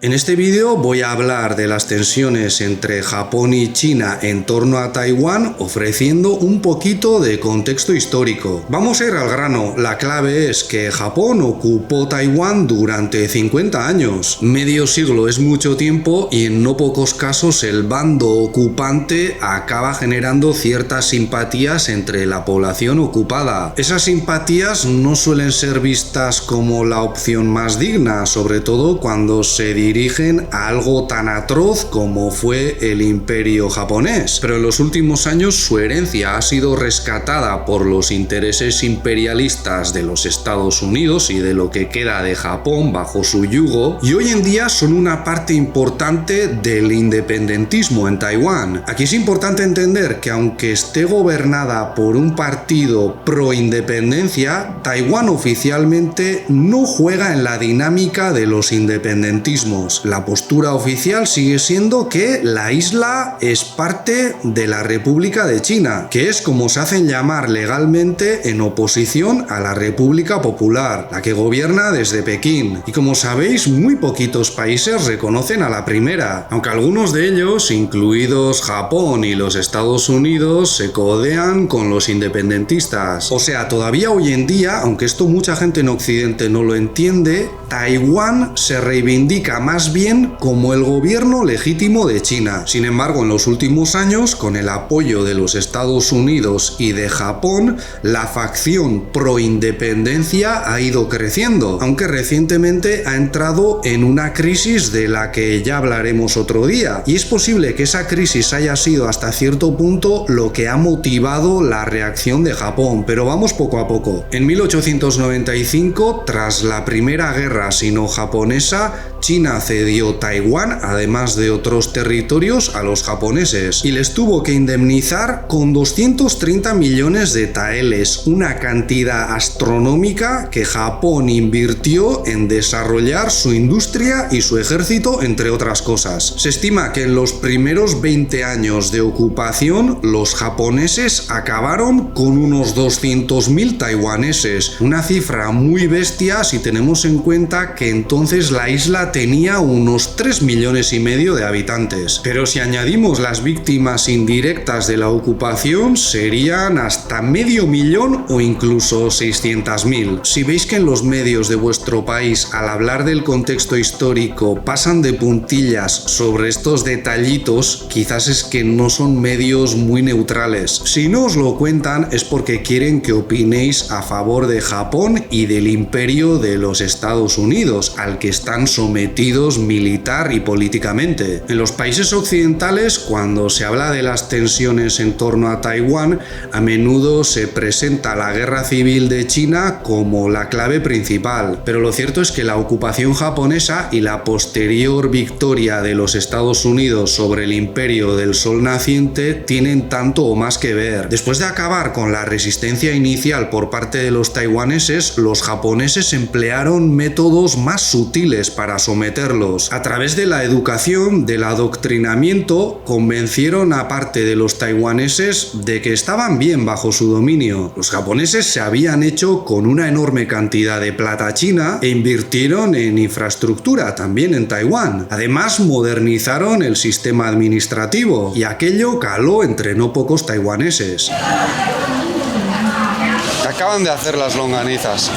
En este vídeo voy a hablar de las tensiones entre Japón y China en torno a Taiwán, ofreciendo un poquito de contexto histórico. Vamos a ir al grano. La clave es que Japón ocupó Taiwán durante 50 años. Medio siglo es mucho tiempo y en no pocos casos el bando ocupante acaba generando ciertas simpatías entre la población ocupada. Esas simpatías no suelen ser vistas como la opción más digna, sobre todo cuando se dirigen a algo tan atroz como fue el Imperio japonés. Pero en los últimos años su herencia ha sido rescatada por los intereses imperialistas de los Estados Unidos y de lo que queda de Japón bajo su yugo, y hoy en día son una parte importante del independentismo en Taiwán. Aquí es importante entender que aunque esté gobernada por un partido pro independencia, Taiwán oficialmente no juega en la dinámica de los independentismos. La postura oficial sigue siendo que la isla es parte de la República de China, que es como se hacen llamar legalmente en oposición a la República Popular, la que gobierna desde Pekín. Y como sabéis, muy poquitos países reconocen a la primera, aunque algunos de ellos, incluidos Japón y los Estados Unidos, se codean con los independentistas. O sea, todavía hoy en día, aunque esto mucha gente en Occidente no lo entiende, Taiwán se reivindica más bien como el gobierno legítimo de China. Sin embargo, en los últimos años, con el apoyo de los Estados Unidos y de Japón, la facción pro independencia ha ido creciendo, aunque recientemente ha entrado en una crisis de la que ya hablaremos otro día. Y es posible que esa crisis haya sido hasta cierto punto lo que ha motivado la reacción de Japón, pero vamos poco a poco. En 1895, tras la primera guerra sino-japonesa, China cedió Taiwán, además de otros territorios, a los japoneses y les tuvo que indemnizar con 230 millones de taeles, una cantidad astronómica que Japón invirtió en desarrollar su industria y su ejército, entre otras cosas. Se estima que en los primeros 20 años de ocupación, los japoneses acabaron con unos 200.000 taiwaneses, una cifra muy bestia si tenemos en cuenta que entonces la isla tenía unos 3,5 millones de habitantes. Pero si añadimos las víctimas indirectas de la ocupación, serían hasta 500,000 o incluso 600.000. Si veis que en los medios de vuestro país, al hablar del contexto histórico, pasan de puntillas sobre estos detallitos, quizás es que no son medios muy neutrales. Si no os lo cuentan es porque quieren que opinéis a favor de Japón y del imperio de los Estados Unidos, al que están sometidos militar y políticamente. En los países occidentales, cuando se habla de las tensiones en torno a Taiwán, a menudo se presenta la guerra civil de China como la clave principal, pero lo cierto es que la ocupación japonesa y la posterior victoria de los Estados Unidos sobre el imperio del sol naciente tienen tanto o más que ver. Después de acabar con la resistencia inicial por parte de los taiwaneses, los japoneses emplearon métodos más sutiles para someterlos. A través de la educación, del adoctrinamiento, convencieron a parte de los taiwaneses de que estaban bien bajo su dominio. Los japoneses se habían hecho con una enorme cantidad de plata china e invirtieron en infraestructura también en Taiwán. Además, modernizaron el sistema administrativo y aquello caló entre no pocos taiwaneses. Acaban de hacer las longanizas.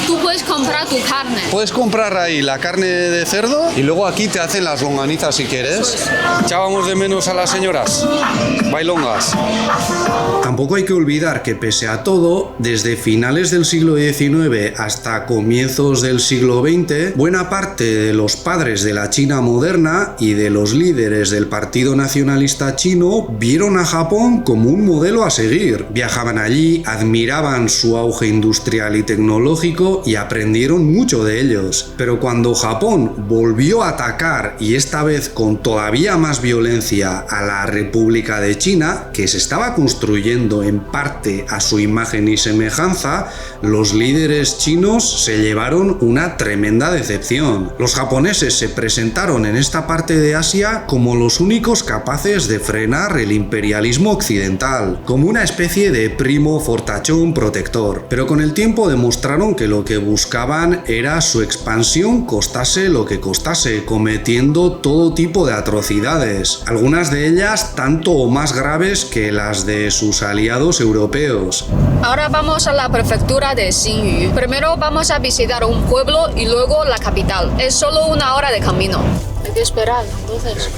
Tú puedes comprar tu carne. Puedes comprar ahí la carne de cerdo y luego aquí te hacen las longanizas si quieres. Echábamos de menos a las señoras. Bailongas. Tampoco hay que olvidar que pese a todo, desde finales del siglo XIX hasta comienzos del siglo XX, buena parte de los padres de la China moderna y de los líderes del Partido Nacionalista Chino vieron a Japón como un modelo a seguir. Viajaban allí, admiraban su auge industrial y tecnológico y aprendieron mucho de ellos. Pero cuando Japón volvió a atacar, y esta vez con todavía más violencia, a la República de China, que se estaba construyendo en parte a su imagen y semejanza, los líderes chinos se llevaron una tremenda decepción. Los japoneses se presentaron en esta parte de Asia como los únicos capaces de frenar el imperialismo occidental, como una especie de primo fortachón protector. Pero con el tiempo demostraron que lo que buscaban era su expansión costase lo que costase, cometiendo todo tipo de atrocidades, algunas de ellas tanto o más graves que las de sus aliados europeos. Ahora vamos a la prefectura de Xinyu. Primero vamos a visitar un pueblo y luego la capital. Es solo 1 hora de camino. Hay que esperar, entonces.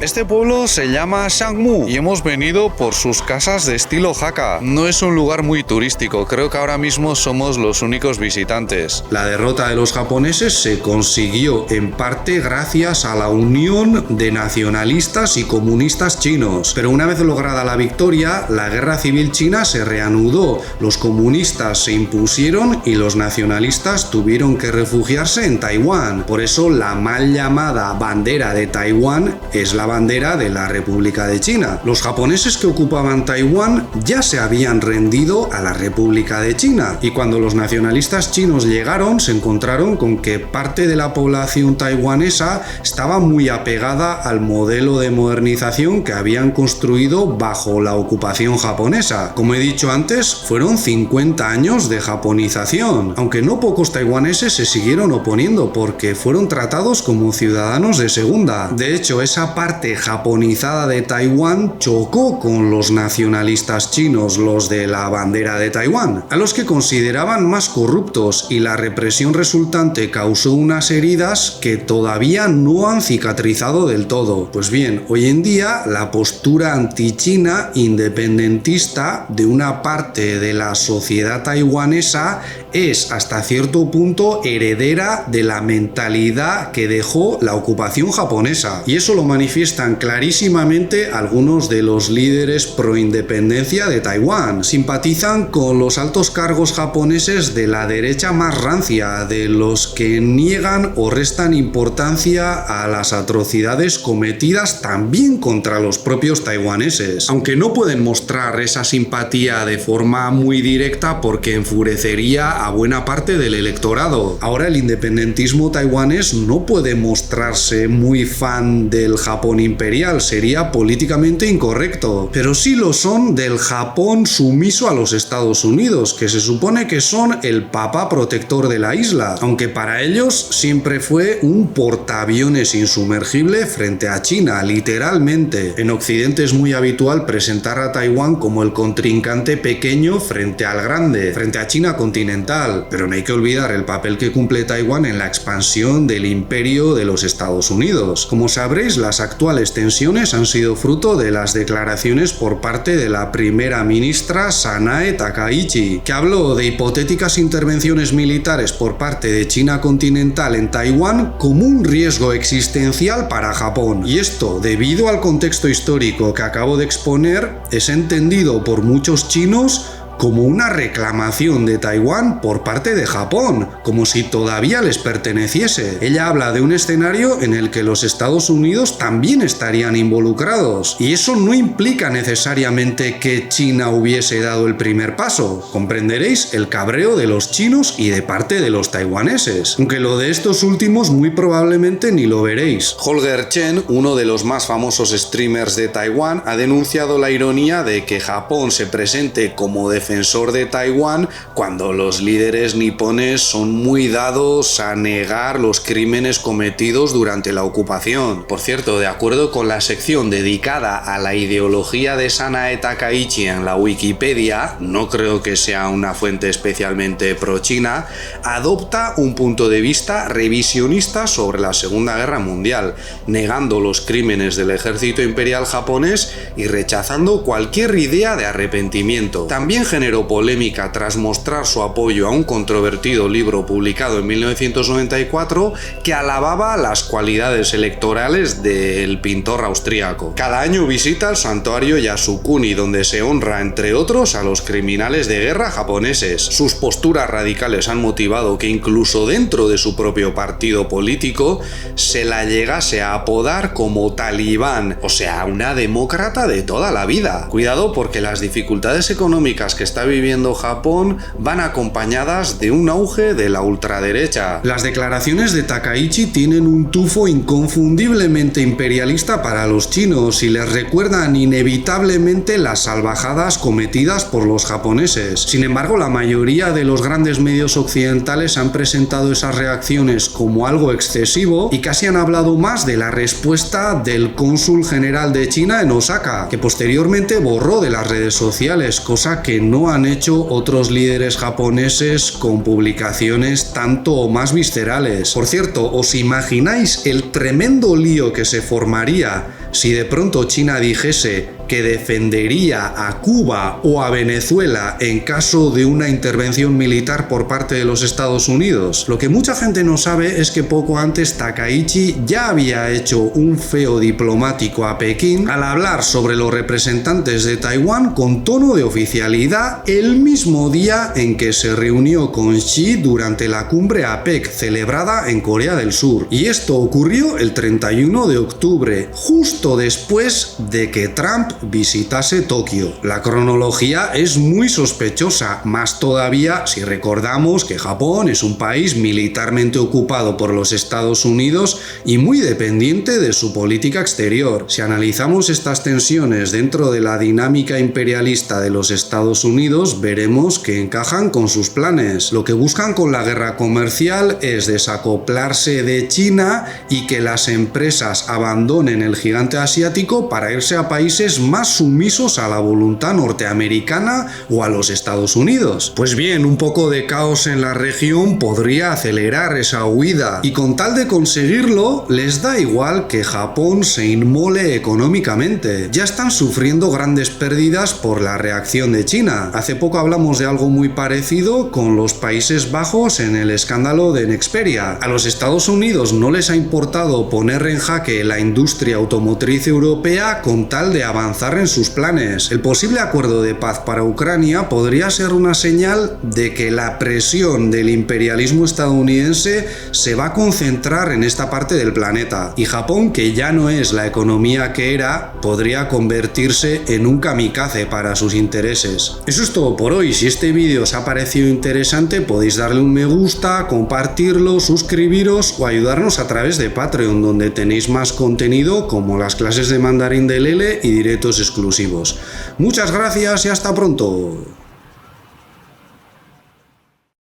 Este pueblo se llama Shangmu y hemos venido por sus casas de estilo Hakka. No es un lugar muy turístico, creo que ahora mismo somos los únicos visitantes. La derrota de los japoneses se consiguió en parte gracias a la unión de nacionalistas y comunistas chinos. Pero una vez lograda la victoria, la guerra civil china se reanudó. Los comunistas se impusieron y los nacionalistas tuvieron que refugiarse en Taiwán. Por eso la mal llamada bandera de Taiwán es la bandera de la República de China. Los japoneses que ocupaban Taiwán ya se habían rendido a la República de China, y cuando los nacionalistas chinos llegaron se encontraron con que parte de la población taiwanesa estaba muy apegada al modelo de modernización que habían construido bajo la ocupación japonesa. Como he dicho antes, fueron 50 años de japonización, aunque no pocos taiwaneses se siguieron oponiendo porque fueron tratados como ciudadanos de segunda. De hecho, esa parte japonizada de Taiwán chocó con los nacionalistas chinos, los de la bandera de Taiwán, a los que consideraban más corruptos, y la represión resultante causó unas heridas que todavía no han cicatrizado del todo. Pues bien, hoy en día la postura anti-China independentista de una parte de la sociedad taiwanesa es hasta cierto punto heredera de la mentalidad que dejó la ocupación japonesa, y eso lo manifiestan clarísimamente algunos de los líderes pro independencia de Taiwán. Simpatizan con los altos cargos japoneses de la derecha más rancia, de los que niegan o restan importancia a las atrocidades cometidas también contra los propios taiwaneses, aunque no pueden mostrar esa simpatía de forma muy directa porque enfurecería a buena parte del electorado. Ahora el independentismo taiwanés no puede mostrarse muy fan del Japón imperial, sería políticamente incorrecto, pero sí lo son del Japón sumiso a los Estados Unidos, que se supone que son el papá protector de la isla, aunque para ellos siempre fue un portaaviones insumergible frente a China, literalmente. En Occidente es muy habitual presentar a Taiwán como el contrincante pequeño frente al grande, frente a China continental, pero no hay que olvidar el papel que cumple Taiwán en la expansión del imperio de los Estados Unidos. Como sabréis, las actuales tensiones han sido fruto de las declaraciones por parte de la primera ministra Sanae Takaichi, que habló de hipotéticas intervenciones militares por parte de China continental en Taiwán como un riesgo existencial para Japón. Y esto, debido al contexto histórico que acabo de exponer, es entendido por muchos chinos como una reclamación de Taiwán por parte de Japón, como si todavía les perteneciese. Ella habla de un escenario en el que los Estados Unidos también estarían involucrados, y eso no implica necesariamente que China hubiese dado el primer paso. Comprenderéis el cabreo de los chinos y de parte de los taiwaneses, aunque lo de estos últimos muy probablemente ni lo veréis. Holger Chen, uno de los más famosos streamers de Taiwán, ha denunciado la ironía de que Japón se presente como defensor de Taiwán cuando los líderes nipones son muy dados a negar los crímenes cometidos durante la ocupación. Por cierto, de acuerdo con la sección dedicada a la ideología de Sanae Takaichi en la Wikipedia, no creo que sea una fuente especialmente pro-China, adopta un punto de vista revisionista sobre la Segunda Guerra Mundial, negando los crímenes del ejército imperial japonés y rechazando cualquier idea de arrepentimiento. También generó polémica tras mostrar su apoyo a un controvertido libro publicado en 1994 que alababa las cualidades electorales del pintor austríaco. Cada año visita el santuario Yasukuni, donde se honra, entre otros, a los criminales de guerra japoneses. Sus posturas radicales han motivado que incluso dentro de su propio partido político se la llegase a apodar como talibán, o sea, una demócrata de toda la vida. Cuidado, porque las dificultades económicas que que está viviendo Japón van acompañadas de un auge de la ultraderecha. Las declaraciones de Takaichi tienen un tufo inconfundiblemente imperialista para los chinos y les recuerdan inevitablemente las salvajadas cometidas por los japoneses. Sin embargo, la mayoría de los grandes medios occidentales han presentado esas reacciones como algo excesivo y casi han hablado más de la respuesta del cónsul general de China en Osaka, que posteriormente borró de las redes sociales, cosa que no han hecho otros líderes japoneses con publicaciones tanto o más viscerales. Por cierto, ¿os imagináis el tremendo lío que se formaría si de pronto China dijese que defendería a Cuba o a Venezuela en caso de una intervención militar por parte de los Estados Unidos? Lo que mucha gente no sabe es que poco antes Takaichi ya había hecho un feo diplomático a Pekín al hablar sobre los representantes de Taiwán con tono de oficialidad el mismo día en que se reunió con Xi durante la cumbre APEC celebrada en Corea del Sur. Y esto ocurrió el 31 de octubre, justo después de que Trump visitase Tokio. La cronología es muy sospechosa, más todavía si recordamos que Japón es un país militarmente ocupado por los Estados Unidos y muy dependiente de su política exterior. Si analizamos estas tensiones dentro de la dinámica imperialista de los Estados Unidos, veremos que encajan con sus planes. Lo que buscan con la guerra comercial es desacoplarse de China y que las empresas abandonen el gigante asiático para irse a países más sumisos a la voluntad norteamericana o a los Estados Unidos. Pues bien, un poco de caos en la región podría acelerar esa huida, y con tal de conseguirlo, les da igual que Japón se inmole económicamente. Ya están sufriendo grandes pérdidas por la reacción de China. Hace poco hablamos de algo muy parecido con los Países Bajos en el escándalo de Nexperia. A los Estados Unidos no les ha importado poner en jaque la industria automotriz europea con tal de avanzar en sus planes. El posible acuerdo de paz para Ucrania podría ser una señal de que la presión del imperialismo estadounidense se va a concentrar en esta parte del planeta, y Japón, que ya no es la economía que era, podría convertirse en un kamikaze para sus intereses. Eso es todo por hoy. Si este vídeo os ha parecido interesante, podéis darle un me gusta, compartirlo, suscribiros o ayudarnos a través de Patreon, donde tenéis más contenido como las clases de mandarín de Lele y directos exclusivos. Muchas gracias y hasta pronto.